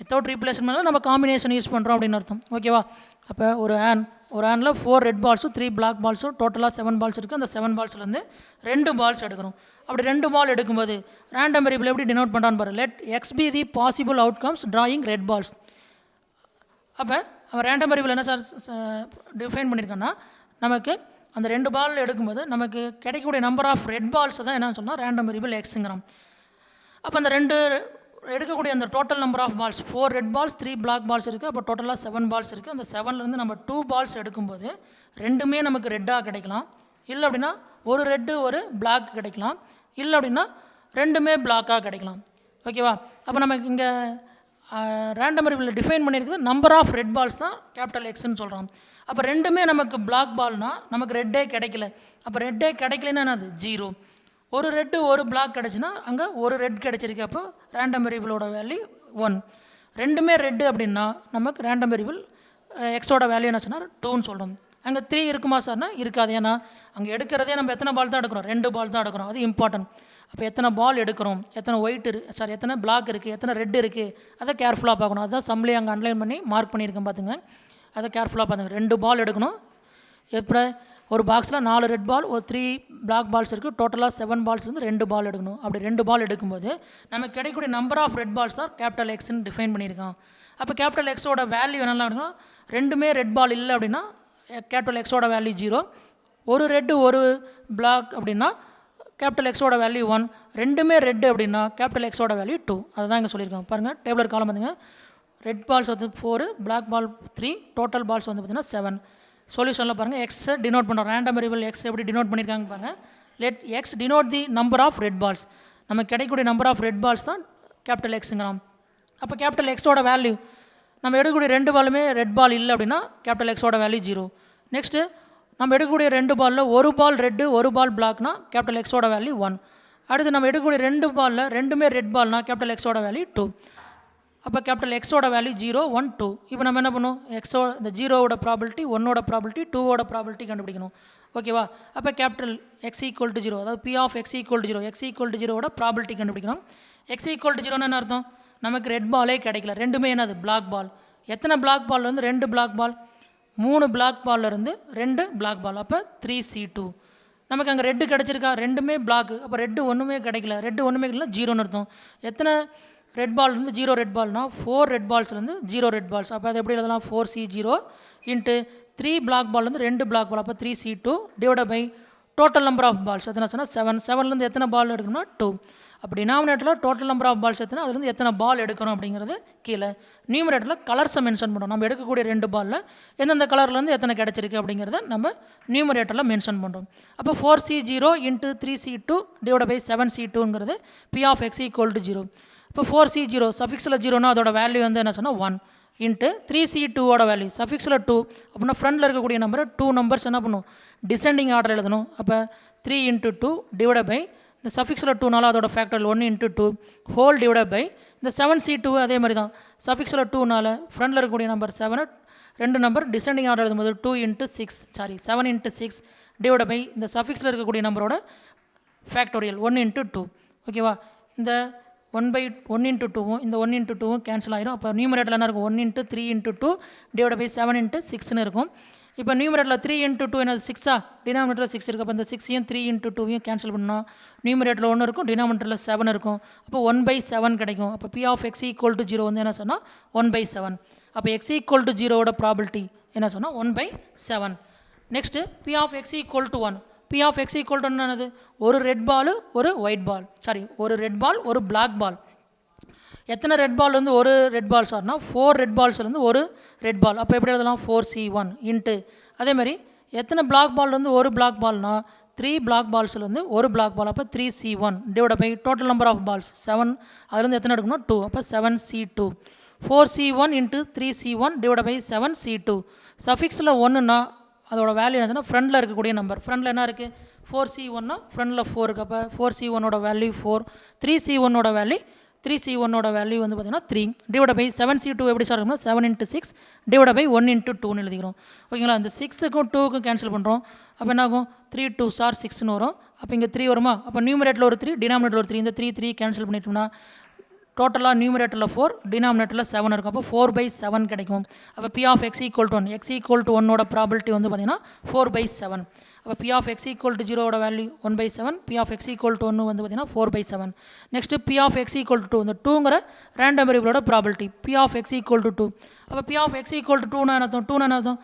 வித்தவுட் ரீப்ளேஸ்மெண்ட்ல நம்ம காம்பினேஷன் யூஸ் பண்ணுறோம் அப்படின்னு அர்த்தம். ஓகேவா? அப்போ ஒரு handle 4 red balls 3 black balls டோட்டலாக 7 balls இருக்குது. அந்த 7 ballsலேருந்து 2 balls எடுக்கிறோம். அப்படி 2 ball எடுக்கும்போது ரேண்டம் வேரியபிள் எப்படி டினோட் பண்ணுறான்னு பாரு. Let X be the possible outcomes drawing red balls. அப்போ அவன் ரேண்டம் வேரியபிள் என்ன சார் டிஃபைன் பண்ணியிருக்கான்னா நமக்கு அந்த 2 பால் எடுக்கும்போது நமக்கு கிடைக்கக்கூடிய நம்பர் ஆஃப் ரெட் பால்ஸை தான் என்ன சொன்னால் ரேண்டம் வேரியபிள் எக்ஸுங்கிறோம். அப்போ அந்த 2 எடுக்கக்கூடிய அந்த total number of balls 4 red balls 3 black balls இருக்குது. அப்போ டோட்டலாக 7 பால்ஸ் இருக்குது. அந்த 7லேருந்து நம்ம 2 பால்ஸ் எடுக்கும்போது ரெண்டுமே நமக்கு ரெட்டாக கிடைக்கலாம். இல்லை அப்படின்னா ஒரு ரெட்டு ஒரு பிளாக் கிடைக்கலாம். இல்லை அப்படின்னா ரெண்டுமே பிளாக்காக கிடைக்கலாம். ஓகேவா? அப்போ நமக்கு இங்கே ரேண்டம் வேரியபிள் டிஃபைன் பண்ணியிருக்குது நம்பர் ஆஃப் ரெட் பால்ஸ் தான் கேபிட்டல் எக்ஸ்ன்னு சொல்கிறோம். அப்போ ரெண்டுமே நமக்கு பிளாக் பால்னால் நமக்கு ரெட்டே கிடைக்கல. அப்போ ரெட்டே கிடைக்கலன்னா என்னது 0. ஒரு ரெட்டு ஒரு பிளாக் கிடச்சுன்னா அங்கே ஒரு ரெட் கிடச்சிருக்கு. அப்போ ரேண்டம் வேரியபிளோட வேல்யூ 1. ரெண்டுமே ரெட்டு அப்படின்னா நமக்கு ரேண்டம் வேரியபிள் எக்ஸோட வேல்யூ என்ன சொன்னால் 2ன்னு சொல்கிறோம். அங்கே 3 இருக்குமா சார்னா இருக்காது. ஏன்னா அங்கே எடுக்கிறதே நம்ம எத்தனை பால் தான் எடுக்கிறோம்? 2 பால் தான் எடுக்கிறோம். அது இம்பார்ட்டன்ட். அப்போ எத்தனை பால் எடுக்கிறோம், எத்தனை ஒயிட் எத்தனை பிளாக் இருக்குது, எத்தனை ரெட் இருக்குது, அதை கேர்ஃபுல்லாக பார்க்கணும். அதுதான் சம்மிலே அங்கே அன்லைன் பண்ணி மார்க் பண்ணியிருக்கேன் பார்த்துங்க. அதை கேர்ஃபுல்லாக பார்த்துங்க. 2 பால் எடுக்கணும். எப்படி ஒரு பாக்ஸில் 4 ரெட் பால் ஒரு 3 பிளாக் பால்ஸ் இருக்குது. டோட்டலாக 7 பால்ஸ்லேருந்து 2 பால் எடுக்கணும். அப்படி 2 பால் எடுக்கும்போது நமக்கு கிடைக்கக்கூடிய நம்பர் ஆஃப் ரெட் பால்ஸ் தான் கேபிட்டல் எக்ஸ்ன்னு டிஃபைன் பண்ணியிருக்கோம். அப்போ கேபிட்டல் எக்ஸோட வேல்யூ என்னெல்லாம் எடுக்கணும்? ரெண்டுமே ரெட் பால் இல்லை அப்படின்னா கேபிட்டல் எக்ஸோட வேல்யூ 0. ஒரு ரெட்டு ஒரு பிளாக் அப்படின்னா கேபிட்டல் எக்ஸோட வேல்யூ 1. ரெண்டுமே ரெட்டு அப்படின்னா கேபிட்டல் எக்ஸோட வேல்யூ 2. அதுதான் இங்கே சொல்லியிருக்காங்க. பாருங்கள் டேபிளர் காலம் பார்த்துங்க. ரெட் பால்ஸ் வந்து 4, பிளாக் பால் 3, டோட்டல் பால்ஸ் வந்து பார்த்திங்கன்னா 7. சொல்யூஷனில் பாருங்கள் எக்ஸை டினோட் பண்ணுறோம். ரேண்டம் வேரியபிள் எக்ஸ் எப்படி டினோட் பண்ணியிருக்காங்க பாருங்கள். Let X denote the number of red balls. நமக்கு கிடைக்கக்கூடிய நம்பர் ஆஃப் ரெட் பால்ஸ் தான் கேபிட்டல் எக்ஸுங்கிறோம். அப்போ கேபிட்டல் எக்ஸோட வேல்யூ நம்ம எடுக்கக்கூடிய 2 பாலுமே ரெட் பால் இல்லை அப்படின்னா கேபிட்டல் எக்ஸோட வேல்யூ 0. நெக்ஸ்ட்டு நம்ம எடுக்கக்கூடிய 2 பாலில் ஒரு பால் ரெட்டு ஒரு பால் பிளாக்னா கேபிட்டல் எக்ஸோட வேல்யூ 1. அடுத்து நம்ம எடுக்கக்கூடிய 2 பாலில் ரெண்டுமே ரெட் பால்னா கேபிட்டல் எக்ஸோட வேல்யூ 2. அப்போ கேபிட்டல் எக்ஸோட வேல்யூ 0, 1, 2. இப்போ நம்ம என்ன பண்ணுவோம்? எக்ஸோ இந்த 0வோட ப்ராபிலிட்டி 1ஓட ப்ராபிலிட்டி 2ஓட ப்ராபிலிட்டி கண்டுபிடிக்கணும். ஓகேவா? அப்போ கேபிட்டல் எக்ஸ் ஈக்குவல் டு 0, அதாவது P of X equal to 0, X equal to 0ஓட ப்ராபிலிட்டி கண்டுபிடிக்கணும். எக்ஸ் ஈக்குவல் டு 0ன்னு என்ன அர்த்தம்? நமக்கு ரெட் பாலே கிடைக்கல. ரெண்டுமே என்னது பிளாக் பால். எத்தனை பிளாக் பால் வந்து 2 பிளாக் பால், 3 பிளாக் பால்லேருந்து 2 பிளாக் பால். அப்போ 3C2. நமக்கு அங்கே ரெட்டு கிடச்சிருக்கா? ரெண்டுமே பிளாக்கு. அப்போ ரெட்டு ஒன்றுமே கிடைக்கல. ரெட்டு ஒன்றுமே கிடைக்கல 0ன்னு அர்த்தம். எத்தனை ரெட் பால் இருந்து 0 ரெட் பால்னா 4 ரெட் பால்ஸ்லேருந்து 0 ரெட் பால்ஸ். அப்போ அது எப்படி எழுதலாம்? 4C0 இன்ட்டு 3 பிளாக் பால்லேருந்து 2 பிளாக் பால். அப்போ 3C2 divide by total number of balls எத்தனை சொன்னால் 7. 7லேருந்து எத்தனை பால் எடுக்கணும்னா 2. அப்போ டினாமினேட்டரில் டோட்டல் நம்பர் ஆஃப் பால்ஸ் எத்தனை, அதுலேருந்து எத்தனை பால் எடுக்கணும் அப்படிங்கிறது கீழே. நியூமரேட்டரில் கலர்ஸை மென்ஷன் பண்ணுறோம். நம்ம எடுக்கக்கூடிய 2 பாலில் எந்தெந்த கலர்லேருந்து எத்தனை கிடச்சிருக்கு அப்படிங்கிறத நம்ம நியூமரேட்டரில் மென்ஷன் பண்ணுறோம். அப்போ 4C0 into 3C2 divide by 7C2ங்கிறது P of X equal to 0. இப்போ 4C0 சஃபிக்ஸில் 0னா அதோட வேல்யூ வந்து என்ன சொன்னால் 1 இன்ட்டு 3C2ஓட வேல்யூ சஃபிக்ஸில் 2 அப்படின்னா ஃப்ரண்டில் இருக்கக்கூடிய நம்பரை 2 நம்பர்ஸ் என்ன பண்ணும்? டிசெண்டிங் ஆர்டர் எழுதணும். அப்போ 3 இன்ட்டு 2 டிவைட் பை இந்த சஃபிக்ஸில் 2னால அதோட factor 1 into 2 whole divide by இந்த 7C2 அதே மாதிரி தான். சஃபிக்ஸில் 2னால ஃப்ரண்டில் இருக்கக்கூடிய நம்பர் 7 2 நம்பர் டிசெண்டிங் ஆர்டர் எழுதும்போது 2 இன்ட்டு 7 இன்ட்டு 6 டிவைட் பை இந்த சஃபிக்ஸில் இருக்கக்கூடிய நம்பரோட ஃபேக்டோரியல் 1 இன்ட்டு 2. ஓகேவா? இந்த 1 இன்ட்டு 2வும் இந்த 1 இன்ட்டு 2வும் கேன்சல் ஆகிரும். அப்போ நியூமரேட்டரில் என்ன இருக்கும்? 1 into 3 into 2 divide by 7 into 6ன்னு இருக்கும். இப்போ நியூமரேட்டரில் 3 இன்ட்டு 2 என்னது 6ஆ? டினாமினேட்டரில் 6 இருக்குது. அப்போ இந்த 6ஐயும் 3 இன்ட்டு 2வையும் கேன்சல் பண்ணோம். நியூமரேட்டரில் 1 இருக்கும், டினாமினேட்டரில் 7 இருக்கும். அப்போ 1/7 கிடைக்கும். அப்போ P of X equal to 0 வந்து என்ன சொன்னால் 1/7. அப்போ எக்ஸ் ஈக்குவல் டு 0ஓட ப்ராபிலிட்டி என்ன சொன்னால் 1/7. Next P of X equal to 1. P of X equal to என்னது? ஒரு ரெட் பால் ஒரு ஒயிட் பால், ஒரு ரெட் பால் ஒரு பிளாக் பால். எத்தனை ரெட் பால் வந்து ஒரு ரெட் பால் சார்னா 4 ரெட் பால்ஸ்லேருந்து ஒரு ரெட் பால். அப்போ எப்படி எழுதலாம்? 4C1 இன்ட்டு அதேமாதிரி எத்தனை பிளாக் பால் வந்து ஒரு பிளாக் பால்னா 3 பிளாக் பால்ஸ்லேருந்து ஒரு பிளாக் பால். அப்போ 3C1 divide by total number of balls 7 அதுலேருந்து எத்தனை எடுக்கணும்? 2. அப்போ 7C2. 4C1 into 3C1 divide by 7C2. சஃபிக்ஸில் 1ன்னா அதோட வேல்யூ என்ன சொன்னால் ஃப்ரண்டில் இருக்கக்கூடிய நம்பர். ஃப்ரண்டில் என்ன இருக்குது? 4C1னா ஃப்ரண்டில் 4 இருக்குது. அப்போ 4C1ஓட வேல்யூ 4. 3C1ஓட வேல்யூ 3C1ஓட வேல்யூ வந்து பார்த்திங்கன்னா 3 டிவைட் பை 7C2 எப்படி சார் இருக்குன்னா 7 இன்ட்டு 6 டிவைட் பை 1 இன்ட்டு 2ன்னு எழுதிக்கிறோம். ஓகேங்களா? இந்த 6க்கும் 2க்கும் கேன்சல் பண்ணுறோம். அப்போ என்ன ஆகும்? 3 2 சார் 6ன்னு வரும். அப்போ இங்கே 3 வருமா? அப்போ நியூமரேட்டரில் ஒரு 3 டினாமினேட்டரில் ஒரு 3. இந்த 3 கேன்சல் பண்ணிட்டோம்னா டோட்டலாக நியூமரேட்டரில் 4 டினாமினேட்டரில் 7 இருக்கும். அப்போ 4/7 கிடைக்கும். அப்போ P of X equal to 1 X equal to 1ஓட ப்ராபிலிட்டி வந்து பார்த்திங்கன்னா 4/7. அப்போ P of X equal to 0ஓட value 1/7, P of X equal to 1 வந்து பார்த்திங்கன்னா 4/7. Next P of X equal to 2, இந்த 2ங்கிற ரேண்டம் வேரியபிளோட probability P of X equal to 2. அப்போ P of X equal to 2னா அர்த்தம்? 2னா அர்த்தம்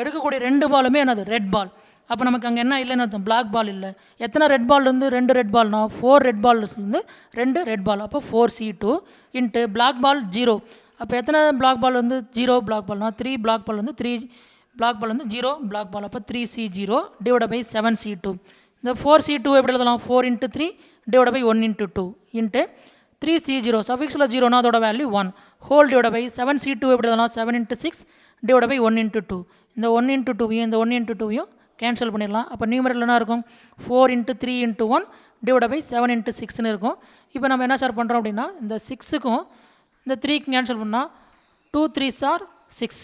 எடுக்கக்கூடிய 2 பாலுமே என்னது? ரெட் பால். அப்போ நமக்கு அங்கே என்ன இல்லைன்னு அர்த்தம், பிளாக் பால் இல்லை. எத்தனை ரெட் பால் இருந்து 2 ரெட் பால்னா 4 ரெட் பால்லேருந்து 2 ரெட் பால், அப்போ 4C2 இன்ட்டு பிளாக் பால் 0. அப்போ எத்தனை பிளாக் பால் வந்து 0 பிளாக் பால்னா 3 பிளாக் பால் வந்து 3 பிளாக் பால் வந்து 0 பிளாக் பால், அப்போ 3C0 டிவைட் பை 7C2. இந்த 4C2 எப்படி எழுதலாம், 4 × 3 டிவைட் பை 1 × 2 இன்ட்டு 3C0 சஃபிக்ஸில் 0னா அதோட value 1 whole divide by 7C2 எப்படி எழுதலாம், 7 × 6 டிவைட் பை 1 × 2. இந்த 1 × 2வையும் இந்த 1 × 2வையும் கேன்சல் பண்ணிடலாம். அப்போ நியூமரேட்டர் என்ன இருக்கும், 4 × 3 × 1 டிவைட் பை 7 × 6ன்னு இருக்கும். இப்போ நம்ம என்ன சார் பண்ணுறோம் அப்படின்னா, இந்த 6க்கும் இந்த 3க்கும் கேன்சல் பண்ணால் 2 3s are 6,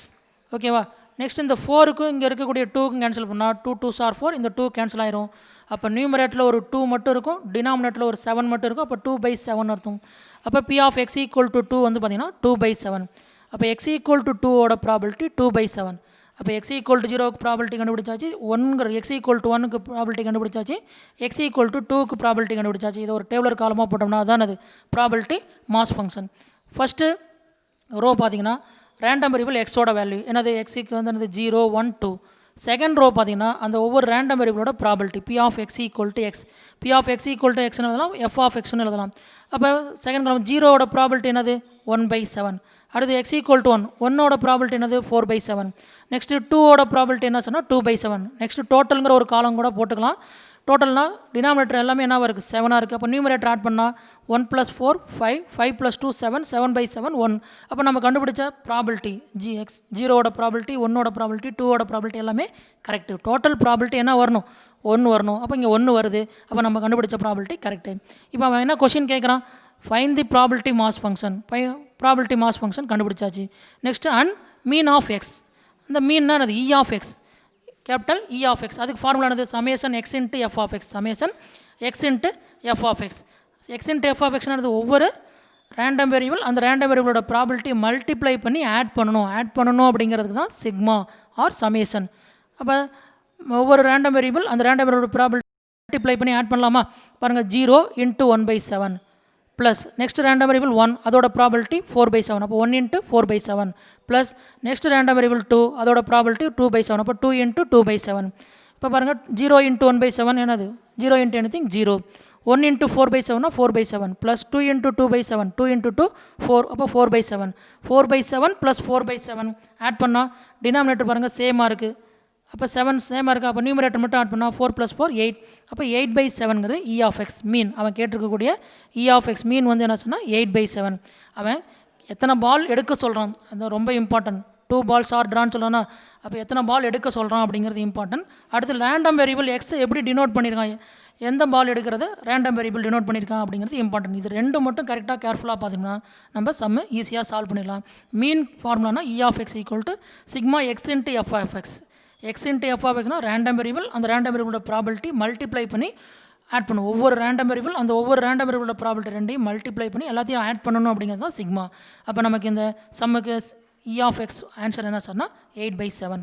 ஓகேவா. நெக்ஸ்ட் இந்த 4க்கும் இங்கே இருக்கக்கூடிய 2க்கும் கேன்சல் பண்ணால் 2 2s are 4, இந்த 2 கேன்சல் ஆயிரும். அப்போ நியூமரேட்டரில் ஒரு 2 மட்டும் இருக்கும், டினாமினேட்டரில் ஒரு 7 மட்டும் இருக்கும். அப்போ 2/7 அர்த்தம். அப்போ P of x = 2 வந்து பார்த்தீங்கன்னா 2/7. அப்போ x = 2ஓட ப்ராபிலிட்டி 2/7. அப்போ x = 0க்கு ப்ராபிலிட்டி கண்டுபிடிச்சாச்சு, x = 1க்கு ப்ராபிலிட்டி கண்டுபிடிச்சாச்சு, x = 2க்கு ப்ராபிலிட்டி கண்டுபிடிச்சாச்சு. இது ஒரு டேபிளர் காலமாக போட்டோம்னா அதான் அது probability mass function. First row பார்த்தீங்கன்னா ரேண்டம் வேரியபிள் எக்ஸோட வேல்யூ என்னது, எக்ஸுக்கு வந்து என்னது 0 1 2. செகண்ட் ரோ பார்த்தீங்கன்னா அந்த ஒவ்வொரு ரேண்டம் வேரியபிளோட probability P of x = x. P of x = x எழுதலாம், F of xன்னு எழுதலாம். அப்போ செகண்ட் காலம் 0ஓட ப்ராபிலிட்டி என்னது 1/7. அடுத்து x = 1, 1ஓட ப்ராபிலிட்டி என்னது 4/7. நெக்ஸ்ட்டு 2ஓட ப்ராபிலிட்டி என்ன சொன்னால் 2/7. நெக்ஸ்ட்டு டோட்டலுங்கிற ஒரு காலம் கூட போட்டுக்கலாம். டோட்டல்னா டினாமினேட்டர் எல்லாமே என்னவாக இருக்குது 7ஆக இருக்குது. அப்போ நியூமரேட்டர் ஆட் பண்ணால் 1 + 4 5, 5 + 2 7, 7/7 1. அப்போ நம்ம கண்டுபிடிச்ச ப்ராபிலிட்டி GX 0ஓட ப்ராபிலிட்டி 1ஓட ப்ராபிலிட்டி 2ஓட ப்ராபிலிட்டி எல்லாமே கரெக்டு. டோட்டல் ப்ராபிலிட்டி என்ன வரணும் 1 வரணும். அப்போ இங்கே 1 வருது. அப்போ நம்ம கண்டுபிடிச்ச ப்ராபிலிட்டி கரெக்டு. இப்போ அவன் என்ன கொஷின் கேட்குறான், find the probability mass function. Probability mass function கண்டுபிடிச்சாச்சு. Next and mean of X. இந்த மீன்னா அது E of x, capital E of x. அதுக்கு ஃபார்முலா என்னது, summation x × f of x, summation x × f of x. x × f of x என்னது, ஒவ்வொரு random variable அந்த random வேரியபிளோட ப்ராபிலிட்டி மல்டிப்ளை பண்ணி ஆட் பண்ணணும் அப்படிங்கிறதுக்கு தான் சிக்மா ஆர் சமேஷன். அப்போ ஒவ்வொரு ரேண்டம் வேரியபிள் அந்த ரேண்டம் வேரியபிளோட ப்ராபிலிட்டி மல்டிப்ளை பண்ணி ஆட் பண்ணலாமா, பாருங்கள் 0 × 1/7 ப்ளஸ் நெக்ஸ்ட் ரேண்டம் வேரியபிள் 1 அதோட ப்ராபிலிட்டி 4/7. அப்போ 1 × 4/7 ப்ளஸ் நெக்ஸ்ட் ரேண்டம் வேரியபிள் 2 அதோட ப்ராபிலிட்டி 2/7. அப்போ 2 × 2/7. இப்போ பாருங்கள் 0 × 1/7 என்னது 0 × anything 0. 1 × 4/7 4/7 ப்ளஸ் 2 × 2/7 2 × 2 4. அப்போ 4/7 4/7 ப்ளஸ் 4/7 ஆட் பண்ணால் டினாமினேட்டர் பாருங்கள் சேமாக இருக்குது. அப்போ 7 சேமாக இருக்குது. அப்போ நியூமரேட்டர் மட்டும் ஆட் பண்ணால் 4 + 4 8. அப்போ 8/7ங்கிறது E of x மீன். அவன் கேட்டிருக்கக்கூடிய E of x மீன் வந்து என்ன சொன்னால் 8/7. அவன் எத்தனை பால் எடுக்க சொல்கிறான், அது ரொம்ப இம்பார்ட்டன்ட். 2 balls ஆர் ட்ரான்னு சொல்கிறான்னா அப்போ எத்தனை பால் எடுக்க சொல்கிறான் அப்படிங்கிறது இம்பார்ட்டன்ட். அடுத்து ரேண்டம் வேரியபிள் எக்ஸ் எப்படி டினோட் பண்ணியிருக்கான், எந்த பால் எடுக்கிறது ரேண்டம் வேரியபிள் டினோட் பண்ணியிருக்கான் அப்படிங்கிறது இம்பார்ட்டன்ட். இது ரெண்டு மட்டும் கரெக்டாக கேர்ஃபுல்லாக பார்த்தீங்கன்னா நம்ம சம்மு ஈஸியாக சால்வ் பண்ணிடலாம். மீன் ஃபார்முலானா E of x = sigma x × f of x. x × f of xனா ரேண்டம் வேரியபிள் அந்த ரேண்டம் வேரியபிளோட ப்ராபிலிட்டி மல்டிப்ளை பண்ணி ஆட் பண்ணும். ஒவ்வொரு ரேண்டம் வேரியபிள் அந்த ஒவ்வொரு ரேண்டம் வேரியபிளோட ப்ராபிலிட்டி ரெண்டையும் மல்டிப்ளை பண்ணி எல்லாத்தையும் ஆட் பண்ணணும் அப்படிங்கிறது தான் சிக்மா. அப்போ நமக்கு இந்த சம்முக்கு E of x ஆன்சர் என்ன சொன்னால் 8/7.